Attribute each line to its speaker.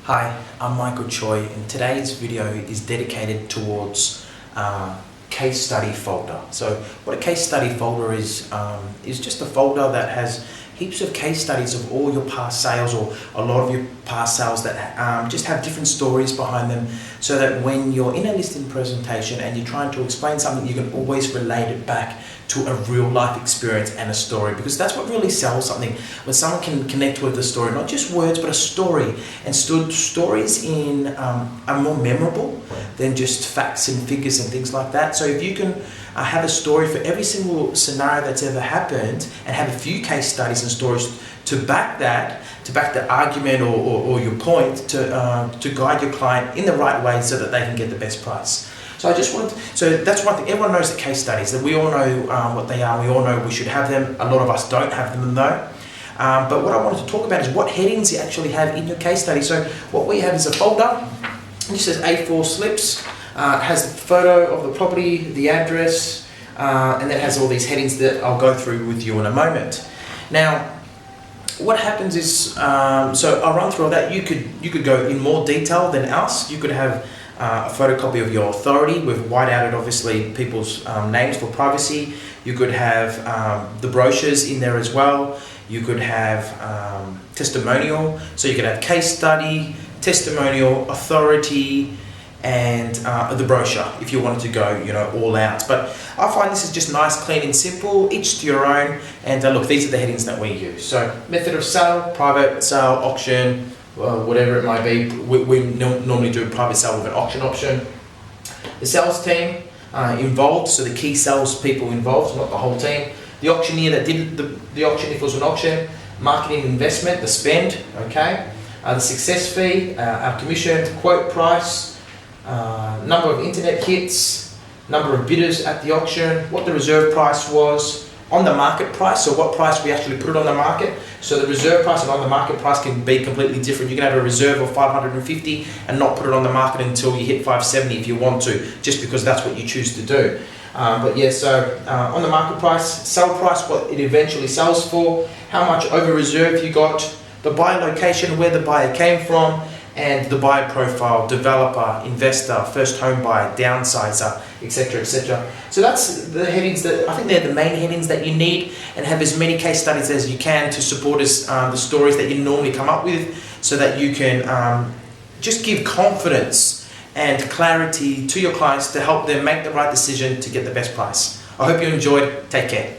Speaker 1: Hi, I'm Michael Choi, and today's video is dedicated towards case study folder. So what a case study folder is just a folder that has heaps of case studies of all your past sales, or a lot of your past sales that just have different stories behind them, so that when you're in a listing presentation and you're trying to explain something, you can always relate it back to a real life experience and a story, because that's what really sells something. When someone can connect with the story, not just words but a story, and stories are more memorable than just facts and figures and things like that. So if you can have a story for every single scenario that's ever happened, and have a few case studies and stories to back the argument or your point, to guide your client in the right way so that they can get the best price. So that's one thing. Everyone knows the case studies, that we all know what they are. We all know we should have them. A lot of us don't have them though. But what I wanted to talk about is what headings you actually have in your case study. So what we have is a folder. This says A4 slips. It has the photo of the property, the address, and then it has all these headings that I'll go through with you in a moment. Now, what happens is, so I'll run through all that. You could go in more detail than us. You could have a photocopy of your authority with white-outed, obviously, people's names for privacy. You could have the brochures in there as well. You could have testimonial. So you could have case study, testimonial, authority, and the brochure if you wanted to go, all out. But I find this is just nice, clean and simple, each to your own. And look, these are the headings that we use. So method of sale, private sale, auction, whatever it might be. We normally do a private sale with an auction option. The sales team involved, so the key sales people involved, not the whole team. The auctioneer that did the auction, if it was an auction. Marketing investment, the spend, okay. The success fee, our commission, quote price, number of internet hits, number of bidders at the auction, what the reserve price was, on the market price, so what price we actually put it on the market. So the reserve price and on the market price can be completely different. You can have a reserve of 550 and not put it on the market until you hit 570 if you want to, just because that's what you choose to do. But yeah, so on the market price, sell price, what it eventually sells for, how much over reserve you got, the buyer location, where the buyer came from, and the buyer profile, developer, investor, first home buyer, downsizer, etc., etc. So that's the headings that, I think they're the main headings that you need, and have as many case studies as you can to support the stories that you normally come up with, so that you can just give confidence and clarity to your clients to help them make the right decision to get the best price. I hope you enjoyed. Take care.